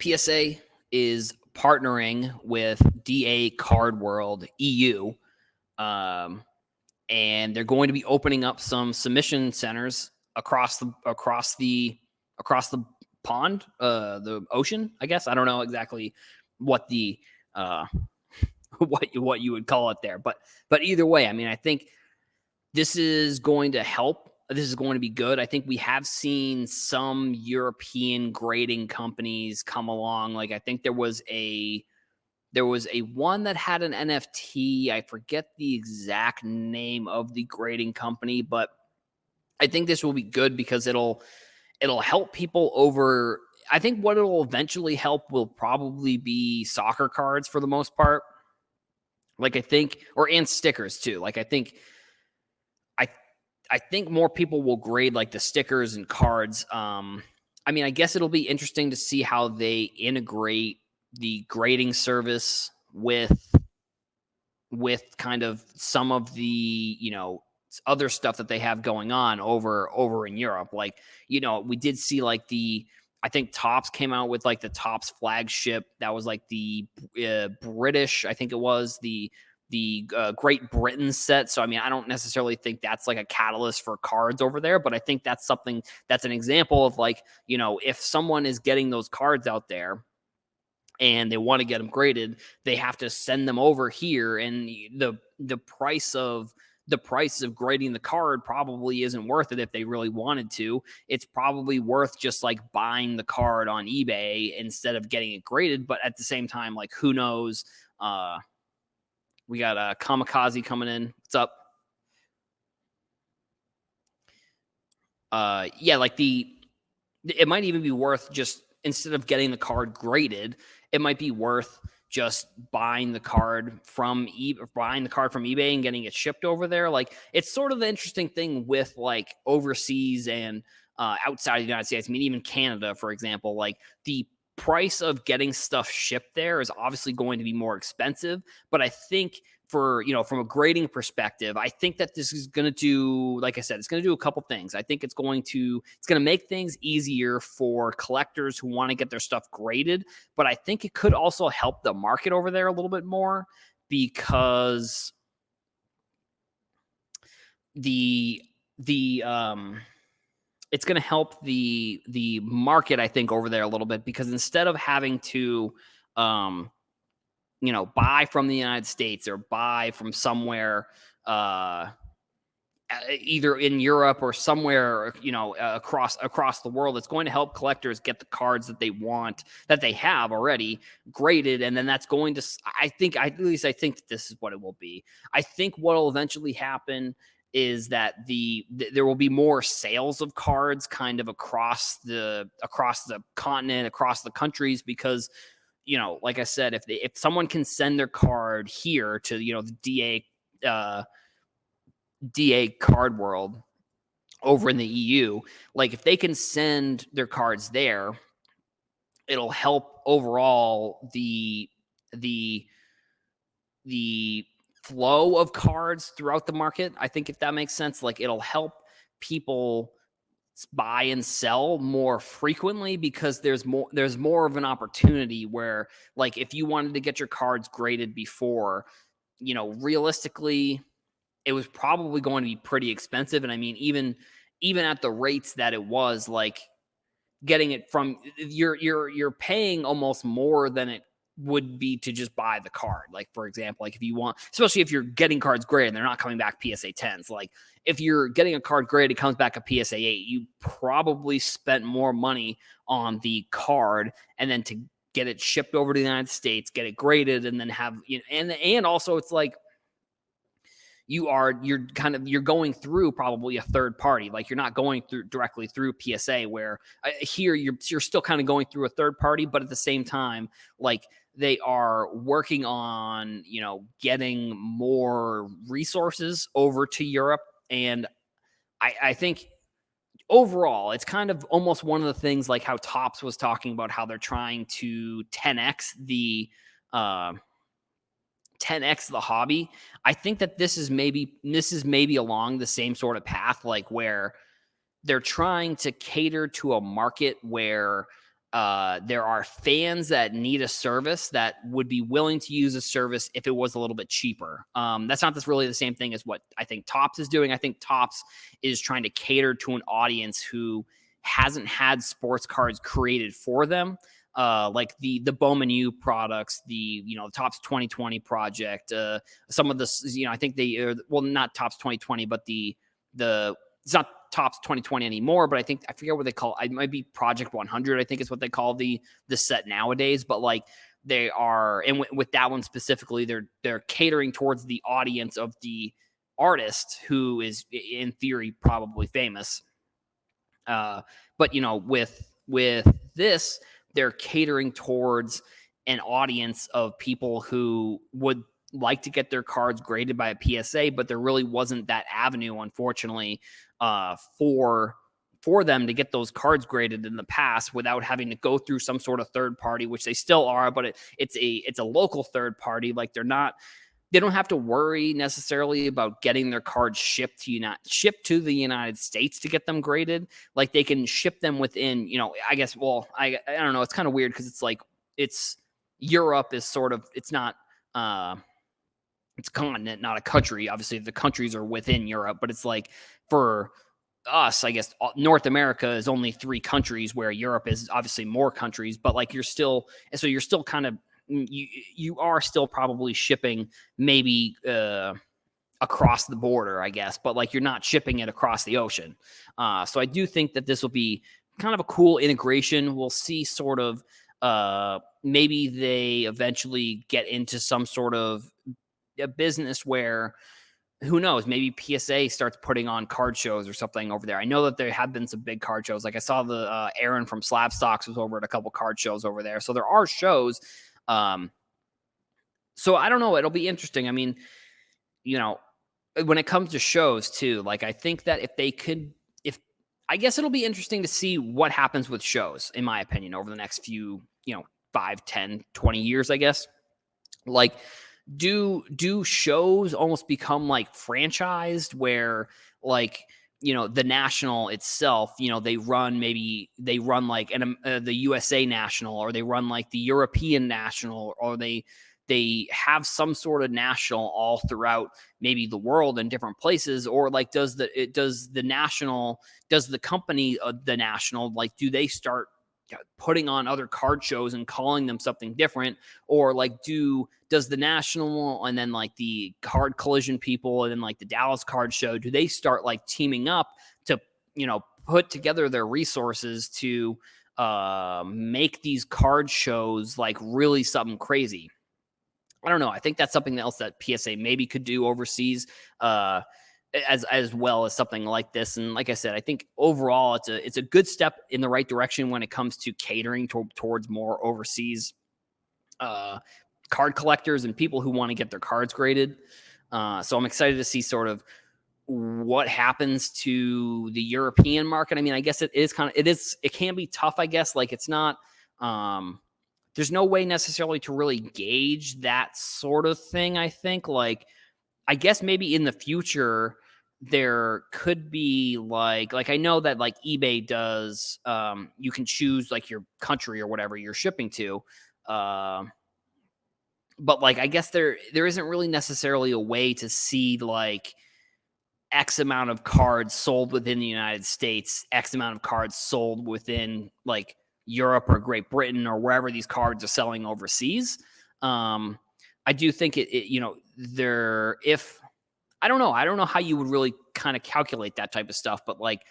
PSA is partnering with DA Card World EU, um, and they're going to be opening up some submission centers across the pond, the ocean. I guess I don't know exactly what the uh, what you would call it there, but either way, I mean, I think this is going to help. This is going to be good. I think we have seen some European grading companies come along. Like I think there was a one that had an NFT. I forget the exact name of the grading company, but I think this will be good because it'll help people over. I think what it'll eventually help will probably be soccer cards for the most part. Like I think, and stickers too. Like I I think more people will grade like the stickers and cards. I mean, I guess it'll be interesting to see how they integrate the grading service with kind of some of the, other stuff that they have going on over in Europe. Like, we did see like I think Topps came out with like the Topps flagship that was like the British, I think it was the Great Britain set. So I mean, I don't necessarily think that's like a catalyst for cards over there, but I think that's an example of like, if someone is getting those cards out there and they want to get them graded, they have to send them over here, and the price of grading the card probably isn't worth it if they really wanted to. It's probably worth just like buying the card on eBay instead of getting it graded. But at the same time, like, who knows? We got a Kamikaze coming in. What's up? Yeah, like it might even be worth just, instead of getting the card graded, it might be worth just buying the card from eBay and getting it shipped over there. Like, it's sort of the interesting thing with like overseas and outside of the United States. I mean, even Canada, for example, like the price of getting stuff shipped there is obviously going to be more expensive. But I think from a grading perspective, I think that this is going to do, like I said, it's going to do a couple things. I think it's going to make things easier for collectors who want to get their stuff graded, but I think it could also help the market over there a little bit more, because it's going to help the market, I think, over there a little bit, because instead of having to buy from the United States or buy from somewhere, either in Europe or somewhere, across the world, it's going to help collectors get the cards that they want, that they have already graded. And then that's going to, I think that this is what it will be. I think what will eventually happen is that there will be more sales of cards kind of across the continent, across the countries, because, like I said, if someone can send their card here to, the DA Card World over in the EU, like if they can send their cards there, it'll help overall the flow of cards throughout the market. I think, if that makes sense, like it'll help people buy and sell more frequently, because there's more of an opportunity where, like, if you wanted to get your cards graded before, realistically, it was probably going to be pretty expensive. And I mean, even at the rates that it was, like, getting it from, you're paying almost more than it would be to just buy the card. Like, for example, like if you want, especially if you're getting cards graded and they're not coming back PSA 10s, like if you're getting a card graded, it comes back a PSA 8, you probably spent more money on the card, and then to get it shipped over to the United States, get it graded, and then have, and also it's like, you're going through probably a third party. Like, you're not going through directly through PSA, where here you're still kind of going through a third party, but at the same time, like, they are working on, getting more resources over to Europe. And I think overall, it's kind of almost one of the things, like how Topps was talking about how they're trying to 10x the 10x the hobby. I think that this is maybe along the same sort of path, like where they're trying to cater to a market where There are fans that need a service that would be willing to use a service if it was a little bit cheaper. That's not really the same thing as what I think Topps is doing. I think Topps is trying to cater to an audience who hasn't had sports cards created for them. Like the Bowman U products, the Topps 2020 project, some of the I think they are, well, not Topps 2020, but the it's not Topps 2020 anymore, but I forget what they call it. It might be Project 100, I think is what they call the set nowadays. But like they are, and with that one specifically, they're catering towards the audience of the artist who is in theory probably famous. But with this, they're catering towards an audience of people who would like to get their cards graded by a PSA, but there really wasn't that avenue, unfortunately, for them to get those cards graded in the past without having to go through some sort of third party, which they still are, but it's a local third party. Like they don't have to worry necessarily about getting their cards shipped to the United States to get them graded. Like they can ship them within, I guess, well, I don't know. It's kind of weird because it's like, Europe is sort of, it's not, it's a continent, not a country. Obviously the countries are within Europe, but it's like for us, I guess North America is only 3 countries, where Europe is obviously more countries, but like you're still kind of, you are still probably shipping maybe across the border, I guess, but like you're not shipping it across the ocean. So I do think that this will be kind of a cool integration. We'll see sort of maybe they eventually get into some sort of a business where, who knows, maybe PSA starts putting on card shows or something over there. I know that there have been some big card shows. Like I saw the Aaron from Slab Stocks was over at a couple card shows over there. So there are shows. So I don't know. It'll be interesting. I mean, when it comes to shows too, like I think that I guess it'll be interesting to see what happens with shows, in my opinion, over the next few, 5, 10, 20 years, I guess. Like, do shows almost become like franchised where like, the national itself, they run like the USA national, or they run like the European national, or they have some sort of national all throughout maybe the world in different places, or like does the company, the national, like do they start putting on other card shows and calling them something different, or like does the national and then like the Card Collision people and then like the Dallas Card Show, do they start like teaming up to put together their resources to make these card shows like really something crazy? I don't know. I think that's something else that PSA maybe could do overseas, as well as something like this. And like I said, I think overall it's a good step in the right direction when it comes to catering towards more overseas card collectors and people who want to get their cards graded. So I'm excited to see sort of what happens to the European market. I mean, I guess it can be tough, I guess. Like it's not, there's no way necessarily to really gauge that sort of thing. I think like, I guess maybe in the future there could be like I know that like eBay does, you can choose like your country or whatever you're shipping to. But like, I guess there isn't really necessarily a way to see like X amount of cards sold within the United States, X amount of cards sold within like Europe or Great Britain or wherever these cards are selling overseas. I do think I don't know how you would really kind of calculate that type of stuff, but like,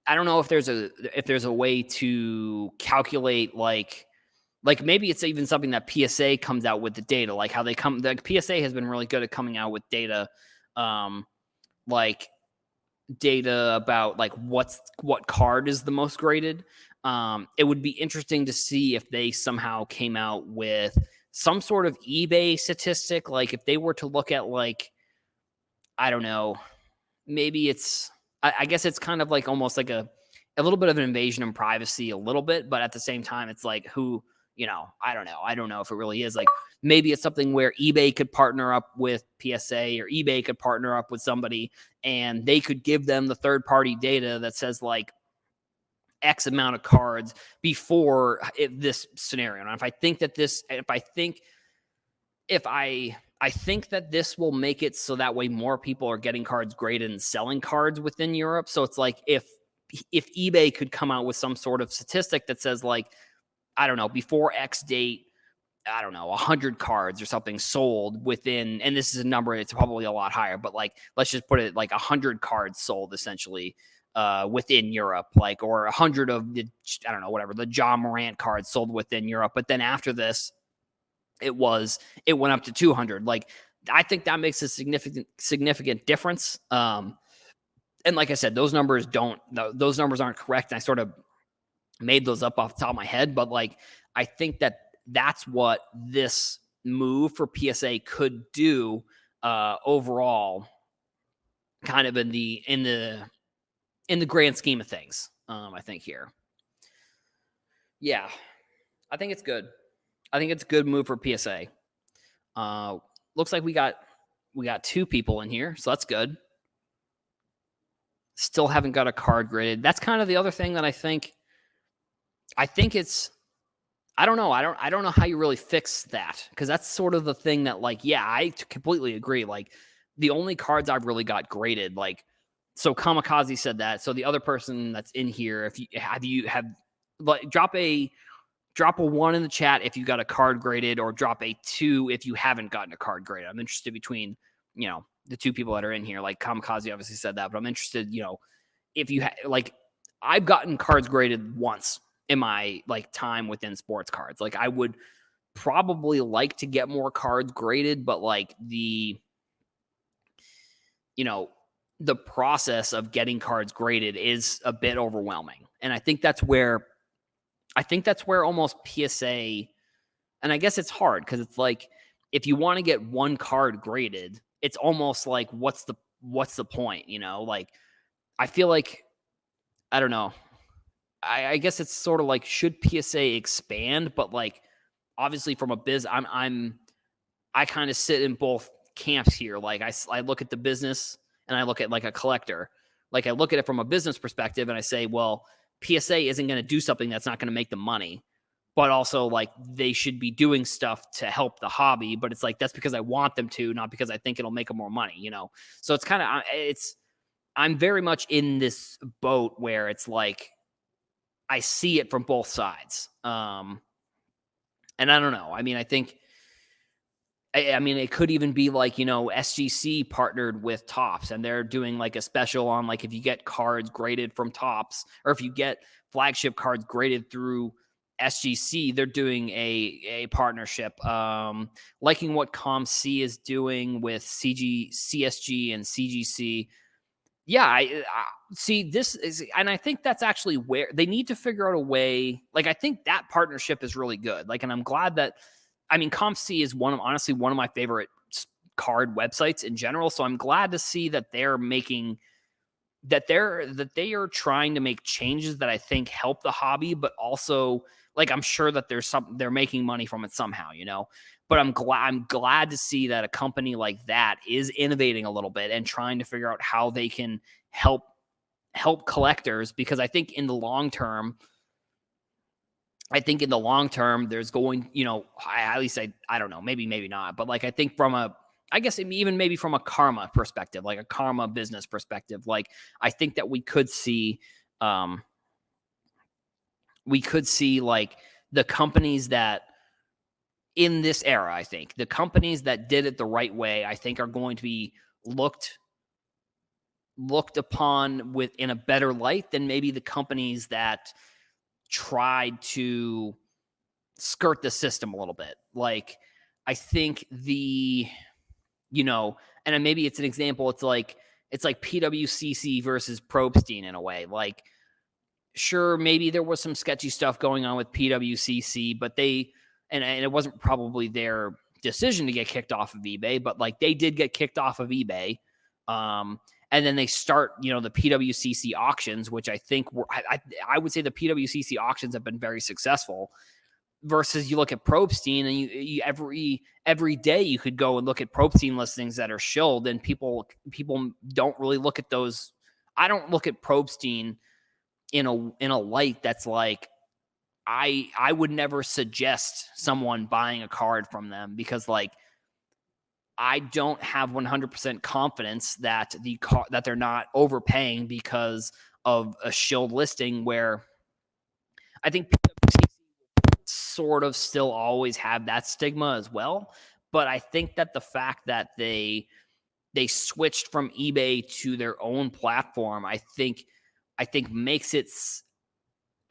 I don't know if there's a way to calculate like maybe it's even something that PSA comes out with the data, like how PSA has been really good at coming out with data, like data about like what card is the most graded. It would be interesting to see if they somehow came out with some sort of eBay statistic. Like if they were to look at like, I don't know, maybe I guess it's kind of like almost like a little bit of an invasion of privacy a little bit, but at the same time, it's like I don't know. I don't know if it really is like, maybe it's something where eBay could partner up with PSA, or eBay could partner up with somebody and they could give them the third party data that says like, X amount of cards before this scenario. And if I think that I think that this will make it so that way more people are getting cards graded and selling cards within Europe. So it's like if eBay could come out with some sort of statistic that says like, I don't know, before X date, I don't know, 100 cards or something sold within, and this is a number, it's probably a lot higher, but like, let's just put it like 100 cards sold essentially within Europe, like, or 100 of the, I don't know, whatever, the John Morant cards sold within Europe. But then after this, it went up to 200. Like, I think that makes a significant difference. And like I said, those numbers aren't correct. And I sort of made those up off the top of my head, but like, I think that's what this move for PSA could do overall, kind of in the grand scheme of things. I think here. Yeah, I think it's good. I think it's a good move for PSA. Looks like we got 2 people in here, so that's good. Still haven't got a card graded. That's kind of the other thing that I think it's, I don't know. I don't know how you really fix that, because that's sort of the thing that, like, yeah, I completely agree. Like, the only cards I've really got graded, like, so Kamikaze said that. So the other person that's in here, if you have like, drop a 1 in the chat if you got a card graded, or drop a 2 if you haven't gotten a card graded. I'm interested between, the 2 people that are in here. Like, Kamikaze obviously said that, but I'm interested, if you like, I've gotten cards graded once in my like time within sports cards. Like, I would probably like to get more cards graded, but like the process of getting cards graded is a bit overwhelming. And I think that's where almost PSA, and I guess it's hard because it's like, if you want to get one card graded, it's almost like, what's the point? Like, I feel like, I don't know. I guess it's sort of like, should PSA expand? But like, obviously from a I kind of sit in both camps here. Like, I look at the business and I look at like a collector. Like, I look at it from a business perspective and I say, well, PSA isn't going to do something that's not going to make them money, but also like, they should be doing stuff to help the hobby. But it's like, that's because I want them to, not because I think it'll make them more money, So it's kind of, I'm very much in this boat where it's like, I see it from both sides. And I don't know. I mean, I think, it could even be like, SGC partnered with Topps and they're doing like a special on, like, if you get cards graded from Topps, or if you get flagship cards graded through SGC, they're doing a partnership. Liking what ComC is doing with CSG and CGC. Yeah, I see this is, and I think that's actually where they need to figure out a way. Like, I think that partnership is really good. Like, and I'm glad that, ComC is honestly one of my favorite card websites in general. So I'm glad to see that they're making, that they are trying to make changes that I think help the hobby, but also, like, I'm sure that they're making money from it somehow, But I'm glad to see that a company like that is innovating a little bit and trying to figure out how they can help collectors, because I think in the long term, there's going, at least I don't know, maybe not, but like, I think even maybe from a karma perspective, like a karma business perspective, like, I think that we could see like the companies that, in this era, I think the companies that did it the right way, I think, are going to be looked upon in a better light than maybe the companies that tried to skirt the system a little bit. Like, I think and maybe it's an example. It's like PWCC versus Probstein in a way. Like, sure, maybe there was some sketchy stuff going on with PWCC, but and it wasn't probably their decision to get kicked off of eBay, but like, they did get kicked off of eBay. And then they start, the PWCC auctions, which I think I would say the PWCC auctions have been very successful. Versus, you look at Probstein, and you every day you could go and look at Probstein listings that are shilled, and people don't really look at those. I don't look at Probstein in a light that's like I would never suggest someone buying a card from them because like I don't have 100% confidence that that they're not overpaying because of a shield listing where I think PWCC sort of still always have that stigma as well. But I think that the fact that they switched from eBay to their own platform, I think makes it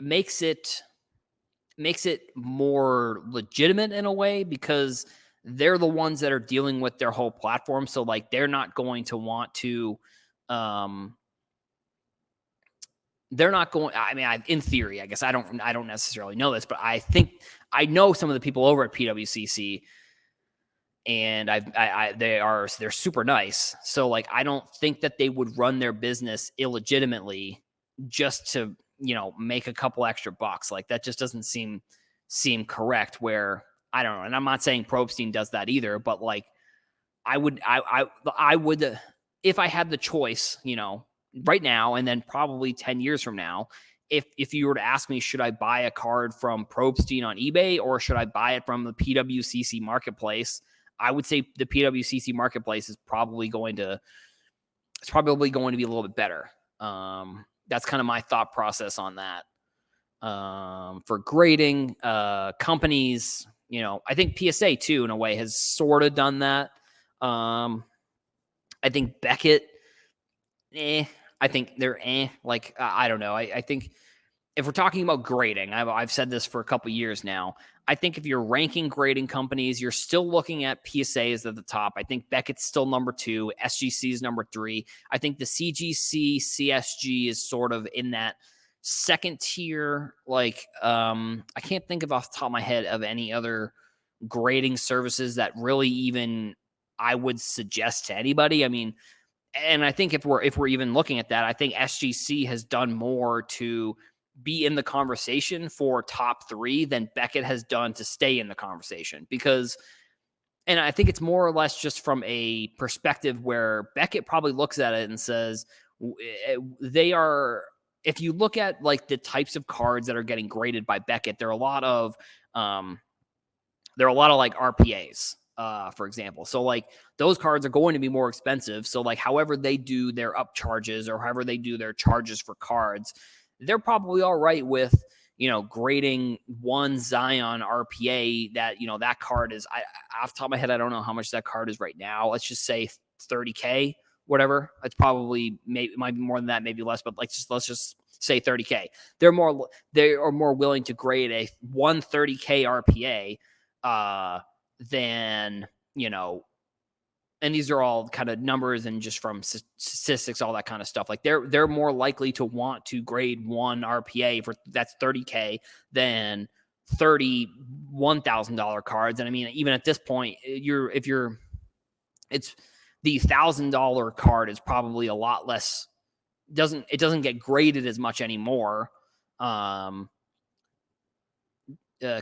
makes it more legitimate in a way because they're the ones that are dealing with their whole platform. So like they're not going to want to um they're not going I mean in theory, I guess I don't necessarily know this, but I think I know some of the people over at PWCC and they're super nice. So like I don't think that they would run their business illegitimately just to, make a couple extra bucks. Like that just doesn't seem correct where I don't know. And I'm not saying Probstein does that either, but like I would if I had the choice, right now and then probably 10 years from now, if you were to ask me, should I buy a card from Probstein on eBay or should I buy it from the PWCC marketplace? I would say the PWCC marketplace is probably going to be a little bit better. That's kind of my thought process on that. For grading companies, I think PSA too, in a way, has sort of done that. I think Beckett, I think they're like I don't know. I think if we're talking about grading, I've said this for a couple years now. I think if you're ranking grading companies, you're still looking at PSAs at the top. I think Beckett's still number 2, SGC is number 3. I think the CGC, CSG is sort of in that second tier. Like I can't think of off the top of my head of any other grading services that really even I would suggest to anybody. I mean, and I think if we're even looking at that, I think SGC has done more to be in the conversation for top 3 than Beckett has done to stay in the conversation because and I think it's more or less just from a perspective where Beckett probably looks at it and says they are if you look at like the types of cards that are getting graded by Beckett, there are a lot of like RPAs, for example. So like those cards are going to be more expensive. So like however they do their up charges or however they do their charges for cards, they're probably all right with grading one Zion RPA that that card is. Off the top of my head, I don't know how much that card is right now. Let's just say 30K, whatever. It's probably maybe it might be more than that, maybe less, but let's just say 30K. They are more willing to grade a 130K RPA than and these are all kind of numbers and just from statistics, all that kind of stuff. Like they're more likely to want to grade one RPA for that's 30K than $31,000 cards. And I mean, even at this point, it's the $1,000 card is probably a lot less. It doesn't get graded as much anymore.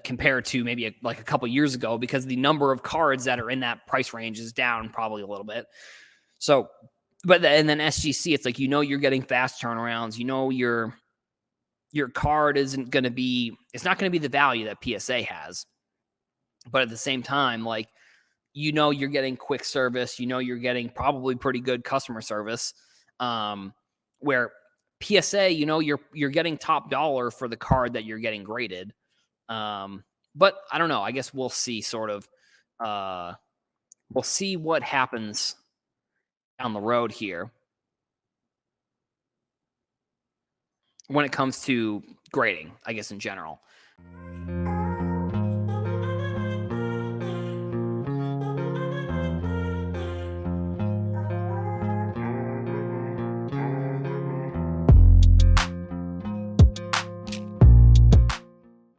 Compared to maybe like a couple years ago because the number of cards that are in that price range is down probably a little bit. So, and then SGC, it's like, you're getting fast turnarounds. Your card isn't going to be, it's not going to be the value that PSA has. But at the same time, like, you're getting quick service, you're getting probably pretty good customer service. Where PSA, you're getting top dollar for the card that you're getting graded. But I don't know. I guess we'll see we'll see what happens down the road here when it comes to grading, I guess in general.